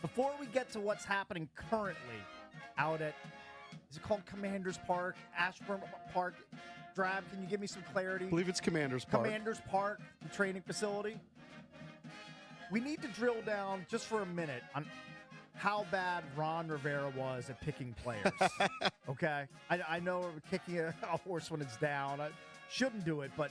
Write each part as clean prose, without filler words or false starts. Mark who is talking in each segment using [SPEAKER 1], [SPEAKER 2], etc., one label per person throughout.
[SPEAKER 1] Before we get to what's happening currently out at, is it called Commanders Park, Ashburn Park? Drab, can you give me some clarity?
[SPEAKER 2] I believe it's Commanders Park.
[SPEAKER 1] Commanders Park, the training facility. We need to drill down just for a minute on how bad Ron Rivera was at picking players. Okay? I know kicking a horse when it's down. I shouldn't do it, but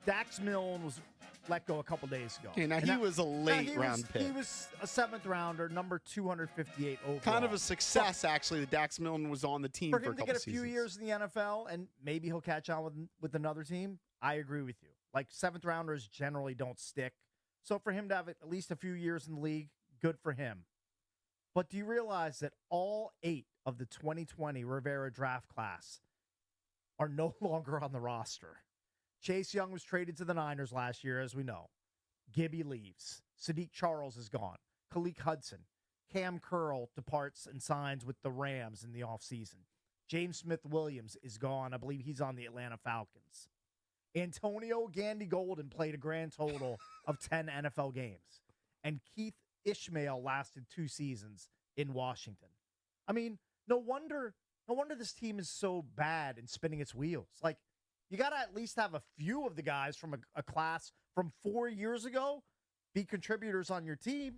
[SPEAKER 1] Dax Milne was let go a couple days ago.
[SPEAKER 2] Okay, now he was a late round pick.
[SPEAKER 1] He was a 7th rounder, number 258 overall.
[SPEAKER 2] Kind of a success, actually, that Dax Milne was on the team for a couple
[SPEAKER 1] him to get a
[SPEAKER 2] seasons.
[SPEAKER 1] few years in the NFL, and maybe he'll catch on with another team, I agree with you. Like, 7th rounders generally don't stick. So for him to have at least a few years in the league, good for him. But do you realize that all 8 of the 2020 Rivera draft class are no longer on the roster? Chase Young was traded to the Niners last year, as we know. Gibby leaves. Sadiq Charles is gone. Khalil Hudson. Cam Curl departs and signs with the Rams in the offseason. James Smith-Williams is gone. I believe he's on the Atlanta Falcons. Antonio Gandy Golden played a grand total of 10 NFL games. And Keith Ishmael lasted 2 seasons in Washington. I mean, no wonder this team is so bad and spinning its wheels. Like, you got to at least have a few of the guys from a class from 4 years ago be contributors on your team.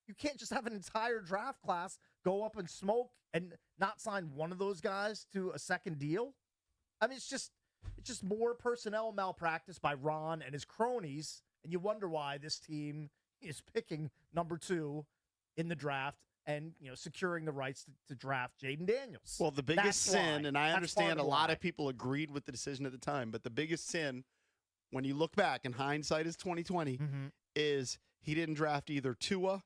[SPEAKER 1] You can't just have an entire draft class go up and smoke and not sign one of those guys to a second deal. I mean, it's just more personnel malpractice by Ron and his cronies, and you wonder why this team is picking number 2 in the draft and, securing the rights to draft Jaden Daniels.
[SPEAKER 2] Well, the biggest sin, and I understand a lot of people agreed with the decision at the time, but the biggest sin, when you look back, and hindsight is 2020, is he didn't draft either Tua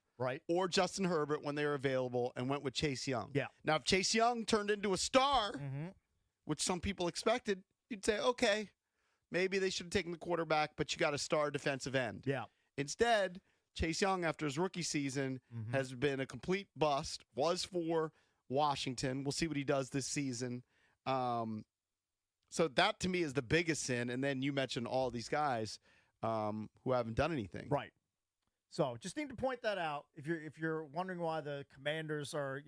[SPEAKER 2] or Justin Herbert when they were available and went with Chase Young.
[SPEAKER 1] Yeah.
[SPEAKER 2] Now, if Chase Young turned into a star, which some people expected, you'd say, okay, maybe they should have taken the quarterback, but you got a star defensive end.
[SPEAKER 1] Yeah.
[SPEAKER 2] Instead, Chase Young, after his rookie season, has been a complete bust, was for Washington. We'll see what he does this season. So that, to me, is the biggest sin. And then you mentioned all these guys who haven't done anything.
[SPEAKER 1] Right. So just need to point that out. If you're wondering why the Commanders are,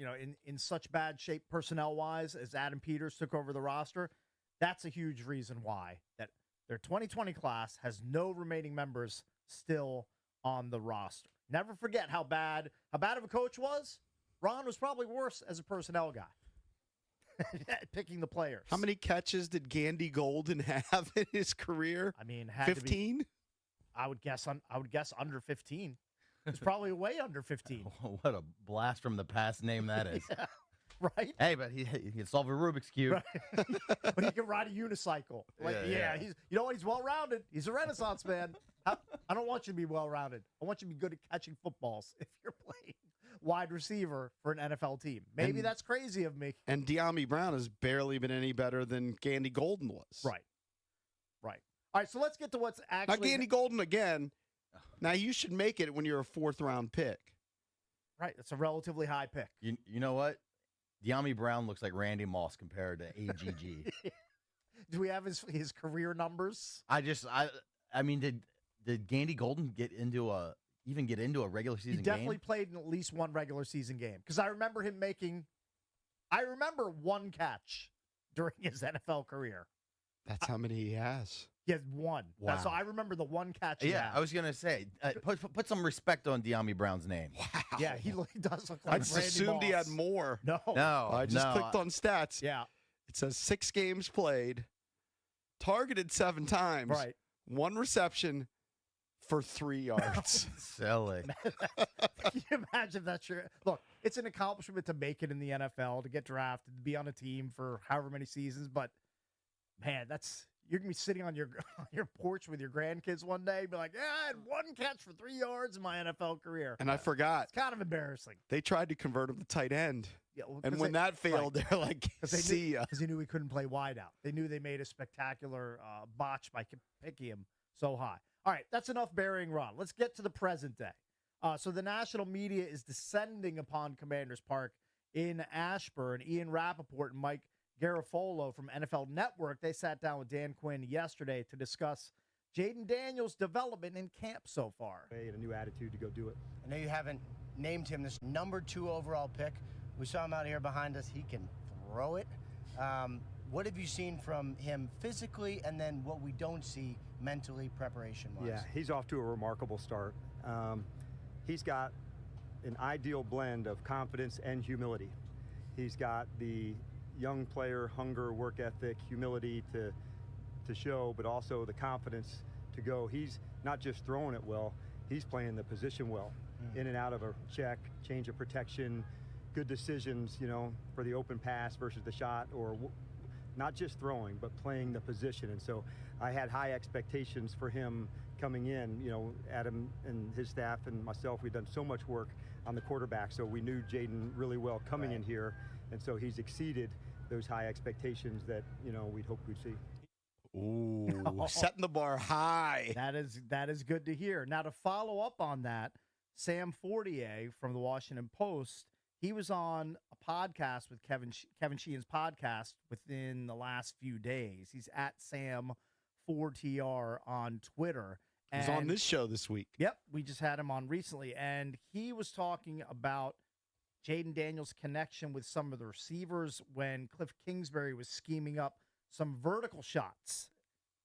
[SPEAKER 1] in such bad shape personnel-wise as Adam Peters took over the roster, that's a huge reason why. That their 2020 class has no remaining members still on the roster. Never forget how bad of a coach was. Ron was probably worse as a personnel guy. Picking the players.
[SPEAKER 2] How many catches did Gandy Golden have in his career?
[SPEAKER 1] I mean,
[SPEAKER 2] 15?
[SPEAKER 1] I would guess under 15. It's probably way under 15.
[SPEAKER 3] What a blast from the past name that is.
[SPEAKER 1] Yeah, right?
[SPEAKER 3] Hey, but he can solve a Rubik's Cube.
[SPEAKER 1] Right. But he can ride a unicycle. Like, he's he's well-rounded. He's a Renaissance man. I don't want you to be well-rounded. I want you to be good at catching footballs if you're playing wide receiver for an NFL team. Maybe that's crazy of me.
[SPEAKER 2] And De'Ami Brown has barely been any better than Gandy Golden was.
[SPEAKER 1] Right. All right, so let's get to what's actually...
[SPEAKER 2] Now, Gandy Golden, again, now you should make it when you're a 4th-round pick.
[SPEAKER 1] Right, that's a relatively high pick.
[SPEAKER 3] You know what? De'Ami Brown looks like Randy Moss compared to AGG.
[SPEAKER 1] Do we have his career numbers?
[SPEAKER 3] I mean, did Gandy Golden get into a regular season game?
[SPEAKER 1] He definitely played in at least one regular season game. Because I remember him I remember one catch during his NFL career.
[SPEAKER 2] That's how many he has.
[SPEAKER 1] He has one.
[SPEAKER 3] Wow.
[SPEAKER 1] So I remember the one catch.
[SPEAKER 3] Yeah, I was going to say, put some respect on De'Ami Brown's name.
[SPEAKER 2] Wow.
[SPEAKER 1] Yeah, he does look like
[SPEAKER 2] I just assumed
[SPEAKER 1] Moss.
[SPEAKER 2] he had more.
[SPEAKER 1] No.
[SPEAKER 2] I just clicked on stats.
[SPEAKER 1] Yeah.
[SPEAKER 2] It says 6 games played, targeted 7 times, 1 reception for 3 yards.
[SPEAKER 3] Silly.
[SPEAKER 1] Can you imagine that? Look, it's an accomplishment to make it in the NFL, to get drafted, to be on a team for however many seasons. But, man, you're going to be sitting on your porch with your grandkids one day and be like, yeah, I had 1 catch for 3 yards in my NFL career.
[SPEAKER 2] And I forgot.
[SPEAKER 1] It's kind of embarrassing.
[SPEAKER 2] They tried to convert him to tight end.
[SPEAKER 1] Yeah, well,
[SPEAKER 2] and when that failed, they're like, see ya.
[SPEAKER 1] Because they knew he couldn't play wide out. They knew they made a spectacular botch by picking him so high. All right, that's enough burying Ron. Let's get to the present day. So the national media is descending upon Commanders Park in Ashburn. Ian Rappaport and Mike Garofolo from NFL Network, they sat down with Dan Quinn yesterday to discuss Jaden Daniels' development in camp so far.
[SPEAKER 4] A new attitude to go do it.
[SPEAKER 5] I know you haven't
[SPEAKER 4] named him this number 2 overall pick. We saw him out here behind us. He can throw it. What have you seen from him physically, and then what we don't see mentally, preparation-wise?
[SPEAKER 5] Yeah, he's off to a remarkable start. He's got an ideal blend of confidence and humility. He's got the young player hunger, work ethic, humility to show, but also the confidence to go. He's not just throwing it well, he's playing the position well. In and out of a check, change of protection, good decisions, for the open pass versus the shot, or not just throwing, but playing the position. And so I had high expectations for him coming in. Adam and his staff and myself, we've done so much work on the quarterback, so we knew Jaden really well coming in here, and so he's exceeded those high expectations that we'd hoped we'd see.
[SPEAKER 2] Ooh, setting the bar high.
[SPEAKER 1] That is good to hear. Now, to follow up on that, Sam Fortier from the Washington Post, he was on a podcast with Kevin Sheehan's podcast within the last few days. He's at Sam4TR on Twitter.
[SPEAKER 2] He's on this show this week.
[SPEAKER 1] Yep, we just had him on recently, and he was talking about Jaden Daniels' connection with some of the receivers when Cliff Kingsbury was scheming up some vertical shots.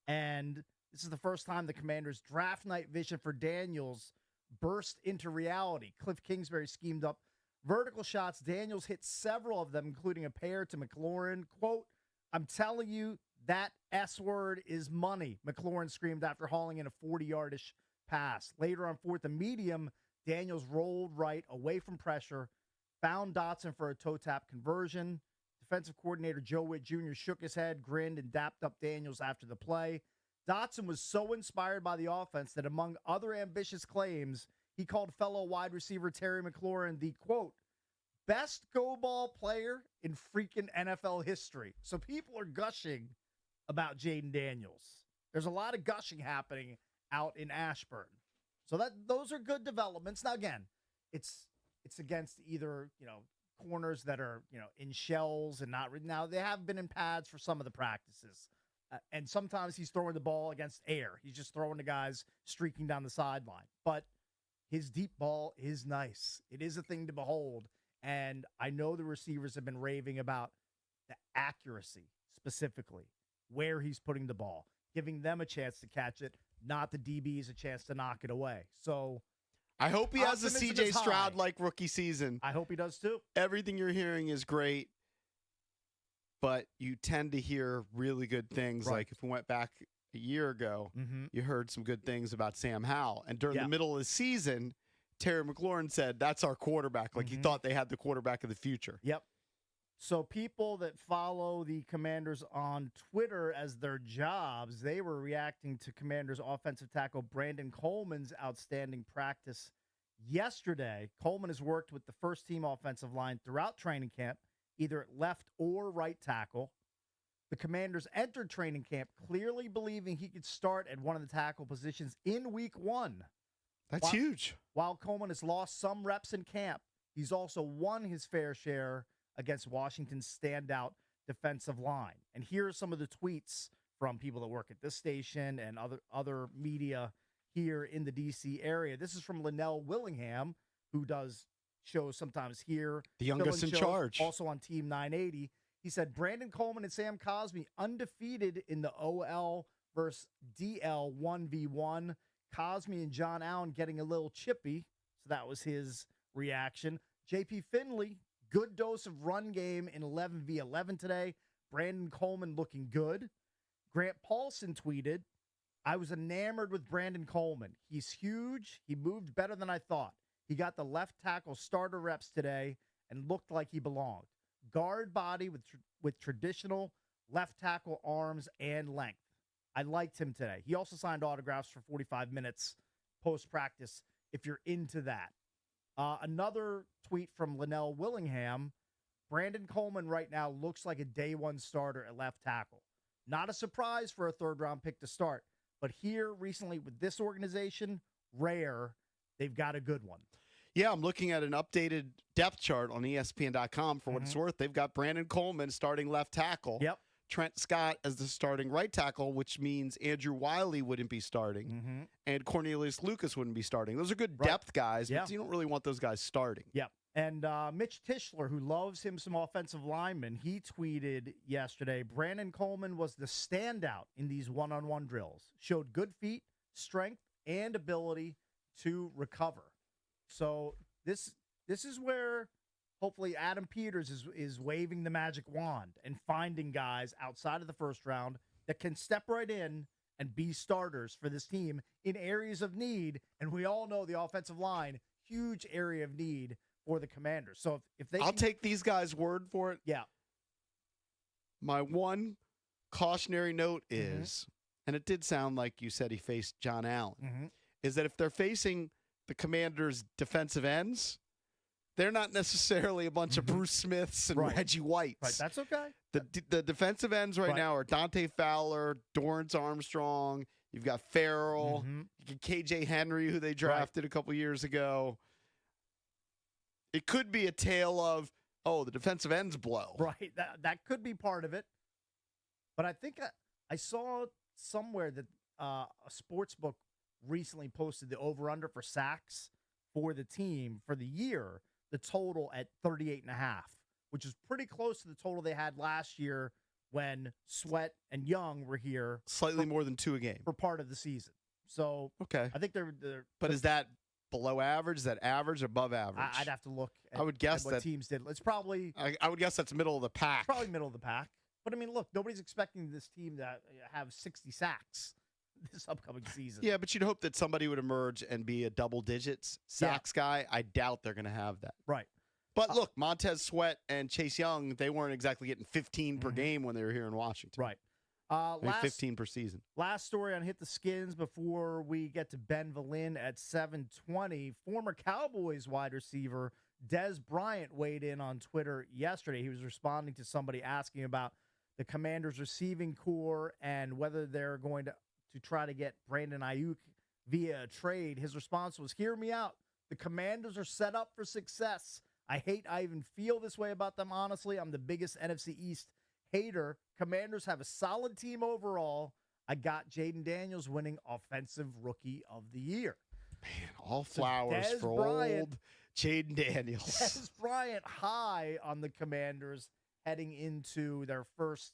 [SPEAKER 1] And this is the first time the Commanders' draft night vision for Daniels burst into reality. Cliff Kingsbury schemed up vertical shots. Daniels hit several of them, including a pair to McLaurin. Quote, "I'm telling you, that S word is money," McLaurin screamed after hauling in a 40-yardish pass. Later on 4th and medium, Daniels rolled right away from pressure, found Dotson for a toe tap conversion. Defensive coordinator Joe Witt Jr. shook his head, grinned, and dapped up Daniels after the play. Dotson was so inspired by the offense that, among other ambitious claims, he called fellow wide receiver Terry McLaurin the, quote, "best go ball player in freaking NFL history." So people are gushing about Jaden Daniels. There's a lot of gushing happening out in Ashburn. So those are good developments. Now, again, it's against either, corners that are, in shells and not. Now, they have been in pads for some of the practices. And sometimes he's throwing the ball against air. He's just throwing the guys streaking down the sideline. But his deep ball is nice. It is a thing to behold. And I know the receivers have been raving about the accuracy, specifically, where he's putting the ball, giving them a chance to catch it, not the DBs a chance to knock it away. So
[SPEAKER 2] I hope he has a
[SPEAKER 1] optimism
[SPEAKER 2] CJ
[SPEAKER 1] is high.
[SPEAKER 2] Stroud-like rookie season.
[SPEAKER 1] I hope he does too.
[SPEAKER 2] Everything you're hearing is great, but you tend to hear really good things.
[SPEAKER 1] Right.
[SPEAKER 2] Like if we went back a year ago, you heard some good things about Sam Howell. And during the middle of the season, Terry McLaurin said, that's our quarterback. Like he thought they had the quarterback of the future.
[SPEAKER 1] Yep. So people that follow the Commanders on Twitter as their jobs, they were reacting to Commanders offensive tackle Brandon Coleman's outstanding practice yesterday. Coleman has worked with the first-team offensive line throughout training camp, either at left or right tackle. The Commanders entered training camp clearly believing he could start at one of the tackle positions in week 1.
[SPEAKER 2] That's huge.
[SPEAKER 1] While Coleman has lost some reps in camp, he's also won his fair share against Washington's standout defensive line. And here are some of the tweets from people that work at this station and other media here in the D.C. area. This is from Linnell Willingham, who does shows sometimes here.
[SPEAKER 2] The youngest in charge.
[SPEAKER 1] Also on Team 980. He said, Brandon Coleman and Sam Cosmi undefeated in the OL versus DL 1v1. Cosmi and John Allen getting a little chippy. So that was his reaction. J.P. Finley, good dose of run game in 11v11 today. Brandon Coleman looking good. Grant Paulson tweeted, I was enamored with Brandon Coleman. He's huge. He moved better than I thought. He got the left tackle starter reps today and looked like he belonged. Guard body with traditional left tackle arms and length. I liked him today. He also signed autographs for 45 minutes post-practice if you're into that. Another tweet from Linnell Willingham. Brandon Coleman right now looks like a day one starter at left tackle. Not a surprise for a third-round pick to start, but here recently with this organization, rare, they've got a good one.
[SPEAKER 2] Yeah, I'm looking at an updated depth chart on ESPN.com for what it's worth. They've got Brandon Coleman starting left tackle.
[SPEAKER 1] Yep.
[SPEAKER 2] Trent Scott as the starting right tackle, which means Andrew Wiley wouldn't be starting, and Cornelius Lucas wouldn't be starting. Those are good depth guys, but you don't really want those guys starting.
[SPEAKER 1] Yep. And Mitch Tischler, who loves him some offensive linemen, he tweeted yesterday, Brandon Coleman was the standout in these one-on-one drills. Showed good feet, strength, and ability to recover. So this is where hopefully Adam Peters is waving the magic wand and finding guys outside of the first round that can step right in and be starters for this team in areas of need. And we all know the offensive line, huge area of need for the Commanders. So if they
[SPEAKER 2] I'll take these guys' word for it.
[SPEAKER 1] Yeah.
[SPEAKER 2] My one cautionary note is, and it did sound like you said he faced John Allen, is that if they're facing the Commanders' defensive ends, they're not necessarily a bunch of Bruce Smiths and Reggie Whites.
[SPEAKER 1] Right, that's okay.
[SPEAKER 2] The defensive ends right now are Dante Fowler, Dorrance Armstrong. You've got Farrell, KJ Henry, who they drafted a couple years ago. It could be a tale of, the defensive ends blow.
[SPEAKER 1] Right, that could be part of it. But I think I saw somewhere that a sports book recently posted the over-under for sacks for the team for the year, the total at 38.5, which is pretty close to the total they had last year when Sweat and Young were here.
[SPEAKER 2] Slightly more than 2 a game.
[SPEAKER 1] For part of the season. So I think they're
[SPEAKER 2] But is that below average? Is that average or above average?
[SPEAKER 1] I'd have to look at,
[SPEAKER 2] I would guess
[SPEAKER 1] what
[SPEAKER 2] that
[SPEAKER 1] teams did. It's probably
[SPEAKER 2] I would guess that's middle of the pack.
[SPEAKER 1] Probably middle of the pack. But I mean, look, nobody's expecting this team to have 60 sacks this upcoming season.
[SPEAKER 2] Yeah, but you'd hope that somebody would emerge and be a double digits sacks guy. I doubt they're going to have that.
[SPEAKER 1] Right.
[SPEAKER 2] But look, Montez Sweat and Chase Young, they weren't exactly getting 15 per game when they were here in Washington.
[SPEAKER 1] Right.
[SPEAKER 2] 15 per season.
[SPEAKER 1] Last story on Hit the Skins before we get to Ben Valin at 7:20. Former Cowboys wide receiver Dez Bryant weighed in on Twitter yesterday. He was responding to somebody asking about the Commanders' receiving core and whether they're going to try to get Brandon Ayuk via a trade. His response was, "Hear me out. The Commanders are set up for success. I even feel this way about them, honestly. I'm the biggest NFC East hater. Commanders have a solid team overall. I got Jaden Daniels winning Offensive Rookie of the Year."
[SPEAKER 2] Man, all flowers for old Jaden Daniels.
[SPEAKER 1] Dez Bryant high on the Commanders heading into their first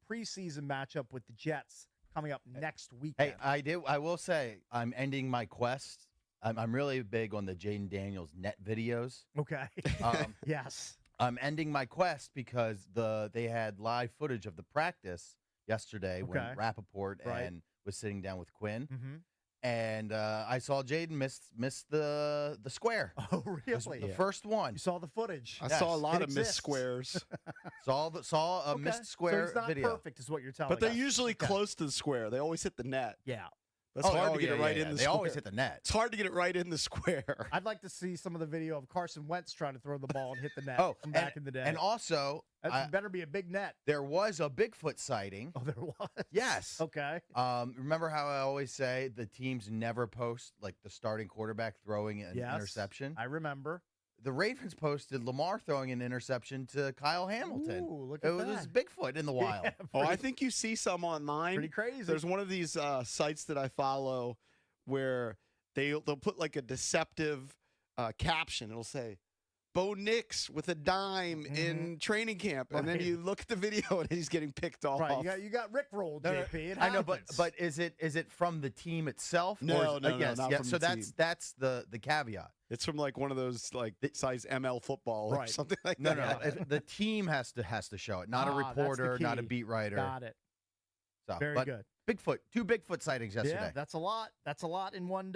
[SPEAKER 1] preseason matchup with the Jets coming up next weekend.
[SPEAKER 3] Hey, I will say I'm ending my quest. I'm really big on the Jaden Daniels net videos.
[SPEAKER 1] Okay. Yes.
[SPEAKER 3] I'm ending my quest because they had live footage of the practice yesterday when Rappaport and was sitting down with Quinn. And I saw Jaden miss the square.
[SPEAKER 1] Oh, really?
[SPEAKER 3] The first one.
[SPEAKER 1] You saw the footage.
[SPEAKER 2] I saw a lot of missed squares.
[SPEAKER 3] saw a missed square
[SPEAKER 1] so it's not
[SPEAKER 3] video.
[SPEAKER 1] perfect is what you're telling
[SPEAKER 2] But they're
[SPEAKER 1] us.
[SPEAKER 2] usually close to the square. They always hit the net.
[SPEAKER 1] Yeah.
[SPEAKER 2] That's hard to get it right in the
[SPEAKER 3] They
[SPEAKER 2] square.
[SPEAKER 3] always hit the net.
[SPEAKER 2] It's hard to get it right in the square.
[SPEAKER 1] I'd like to see some of the video of Carson Wentz trying to throw the ball and hit the net from
[SPEAKER 3] and,
[SPEAKER 1] back in the day.
[SPEAKER 3] And also,
[SPEAKER 1] that better be a big net.
[SPEAKER 3] There was a Bigfoot sighting.
[SPEAKER 1] Oh, there was?
[SPEAKER 3] Yes.
[SPEAKER 1] Okay.
[SPEAKER 3] Remember how I always say the teams never post like the starting quarterback throwing an interception?
[SPEAKER 1] I remember.
[SPEAKER 3] The Ravens posted Lamar throwing an interception to Kyle Hamilton.
[SPEAKER 1] Ooh, look at that.
[SPEAKER 3] It was Bigfoot in the wild.
[SPEAKER 1] Yeah,
[SPEAKER 2] I think you see some online.
[SPEAKER 1] Pretty crazy.
[SPEAKER 2] There's one of these sites that I follow where they'll put like a deceptive caption. It'll say, Bo Nix with a dime in training camp. And then you look at the video and he's getting picked off.
[SPEAKER 1] Right, you got rickrolled, JP. It
[SPEAKER 3] I know,
[SPEAKER 1] happens.
[SPEAKER 3] but is it from the team itself?
[SPEAKER 2] No,
[SPEAKER 3] or
[SPEAKER 2] no, not from
[SPEAKER 3] so
[SPEAKER 2] the team.
[SPEAKER 3] that's the caveat.
[SPEAKER 2] It's from like one of those like size ML football or something like
[SPEAKER 3] No,
[SPEAKER 2] that.
[SPEAKER 3] no. The team has to show it, not a reporter, not a beat writer.
[SPEAKER 1] Got it.
[SPEAKER 3] So,
[SPEAKER 1] Very good.
[SPEAKER 3] Bigfoot, 2 Bigfoot sightings yesterday.
[SPEAKER 1] Yeah, that's a lot. That's a lot in one day.